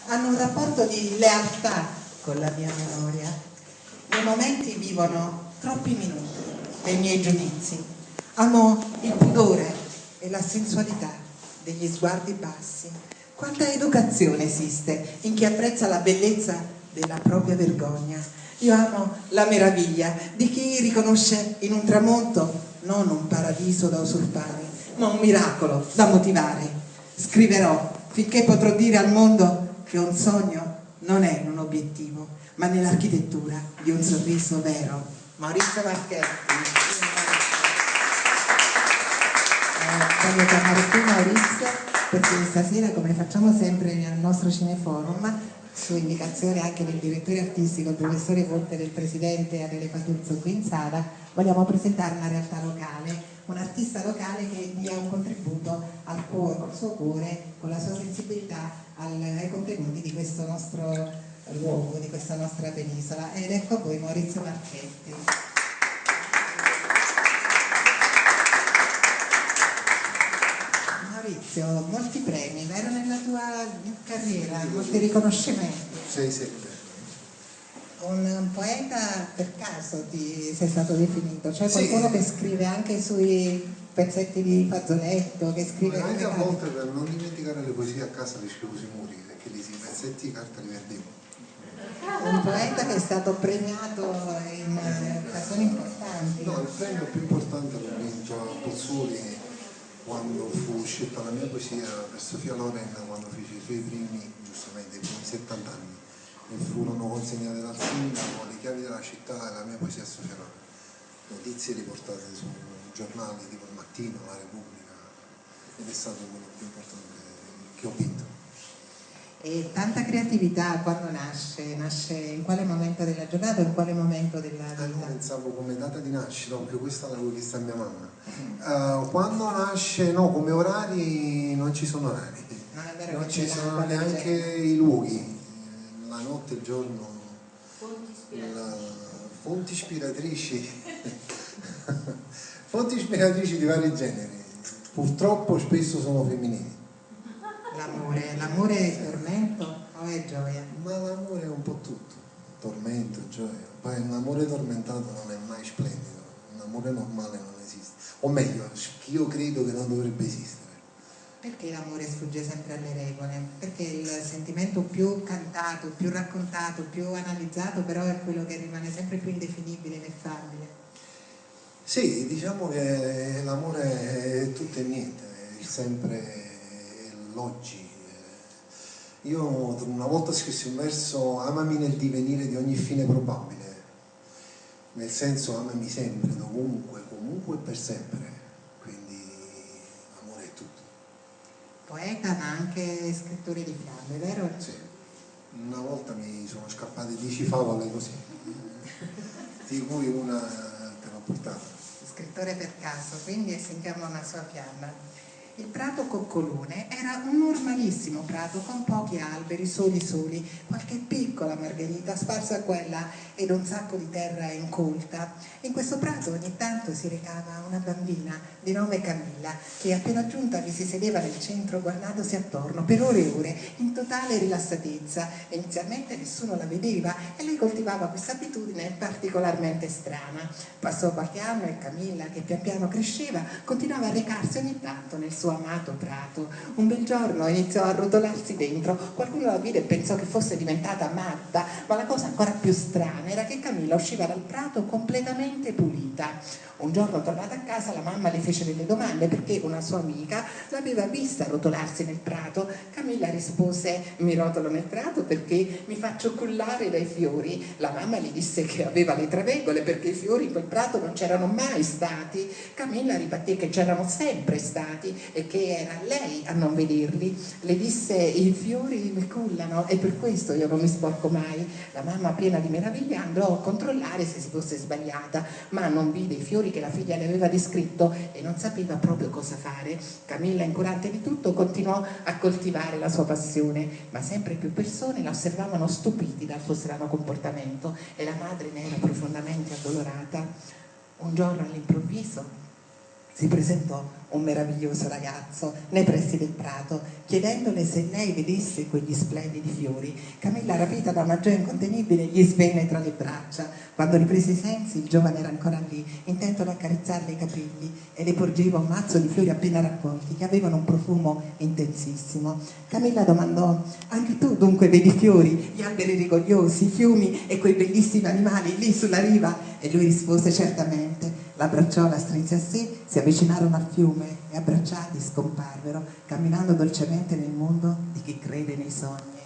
hanno un rapporto di lealtà con la mia memoria. Nei momenti vivono troppi minuti dei miei giudizi, hanno il pudore e la sensualità degli sguardi bassi. Quanta educazione esiste in chi apprezza la bellezza della propria vergogna. Io amo la meraviglia di chi riconosce in un tramonto non un paradiso da usurpare, ma un miracolo da motivare. Scriverò finché potrò dire al mondo che un sogno non è in un obiettivo, ma nell'architettura di un sorriso vero. Maurizio Marchetti. Voglio chiamare qui Maurizio perché stasera, come facciamo sempre nel nostro Cineforum, su indicazione anche del direttore artistico, il professore Volpe, del presidente Adele Patuzzo qui in sala, vogliamo presentare una realtà locale, un artista locale che dia un contributo al cuore, col suo cuore, con la sua sensibilità ai contenuti di questo nostro luogo, di questa nostra penisola. Ed ecco a voi Maurizio Marchetti. Maurizio, molti premi, vero, nella tua carriera, molti riconoscimenti. Sì. Un poeta per caso ti sei stato definito, cioè qualcuno che scrive anche sui pezzetti di fazzoletto, che scrive anche a volte per non dimenticare le poesie a casa le scrivo sui muri, perché lì i pezzetti di carta li perdevo. Un poeta che è stato premiato in occasioni importanti. No, il premio più importante l'ho vinto a Pozzuoli quando fu scelta la mia poesia per Sofia Loren, quando fece i suoi primi, giustamente, i primi 70 anni, e furono consegnate dal sindaco le chiavi della città e la mia poesia a Sofia Loren. Notizie riportate su giornali tipo Il Mattino, La Repubblica, ed è stato quello più importante che ho vinto. E tanta creatività quando nasce? Nasce in quale momento della giornata o in quale momento della vita? No, pensavo come data di nascita, perché questa l'avevo chiesta a mia mamma. Quando nasce, no, come orari non ci sono orari, non ci sono neanche i luoghi, la notte, il giorno, fonti ispiratrici, fonti ispiratrici di vari generi, purtroppo spesso sono femminili. L'amore è tormento o è gioia? Ma l'amore è un po' tutto, tormento, gioia. Poi un amore tormentato non è mai splendido, un amore normale non esiste. O meglio, io credo che non dovrebbe esistere. Perché l'amore sfugge sempre alle regole? Perché il sentimento più cantato, più raccontato, più analizzato, però è quello che rimane sempre più indefinibile, ineffabile. Sì, diciamo che l'amore è tutto e niente, è sempre l'oggi. Io una volta scrissi un verso: amami nel divenire di ogni fine probabile, nel senso amami sempre, dovunque, comunque e per sempre, quindi l'amore è tutto. Poeta ma anche scrittore di fiabe, vero? Sì, una volta mi sono scappate 10 favole così, di cui una te l'ho portata. Scrittore per caso, quindi sentiamo una sua fiamma. Il prato coccolone era un normalissimo prato con pochi alberi, soli, qualche piccola margherita sparsa qua e là ed un sacco di terra incolta. In questo prato ogni tanto si recava una bambina di nome Camilla che appena giunta vi si sedeva nel centro guardandosi attorno per ore e ore in totale rilassatezza. Inizialmente nessuno la vedeva e lei coltivava questa abitudine particolarmente strana. Passò qualche anno e Camilla, che pian piano cresceva, continuava a recarsi ogni tanto nel suo amato prato. Un bel giorno iniziò a rotolarsi dentro, qualcuno la vide e pensò che fosse diventata matta, ma la cosa ancora più strana era che Camilla usciva dal prato completamente pulita. Un giorno tornata a casa la mamma le fece delle domande perché una sua amica l'aveva vista rotolarsi nel prato. Camilla rispose: mi rotolo nel prato perché mi faccio cullare dai fiori. La mamma gli disse che aveva le travegole perché i fiori in quel prato non c'erano mai stati. Camilla ribatté che c'erano sempre stati e che era lei a non vederli. Le disse: i fiori mi cullano e per questo io non mi sporco mai. La mamma, piena di meraviglia, andò a controllare se si fosse sbagliata, ma non vide i fiori che la figlia le aveva descritto e non sapeva proprio cosa fare. Camilla, incurante di tutto, continuò a coltivare la sua passione, ma sempre più persone la osservavano stupiti dal suo strano comportamento e la madre ne era profondamente addolorata. Un giorno all'improvviso si presentò un meraviglioso ragazzo nei pressi del prato, chiedendole se lei vedesse quegli splendidi fiori. Camilla, rapita da una gioia incontenibile, gli svenne tra le braccia. Quando riprese i sensi, il giovane era ancora lì, intento ad accarezzarle i capelli, e le porgeva un mazzo di fiori appena raccolti, che avevano un profumo intensissimo. Camilla domandò: anche tu dunque vedi fiori, gli alberi rigogliosi, i fiumi e quei bellissimi animali lì sulla riva? E lui rispose: certamente. L'abbracciò, la strinse a sé, si avvicinarono al fiume e abbracciati scomparvero, camminando dolcemente nel mondo di chi crede nei sogni.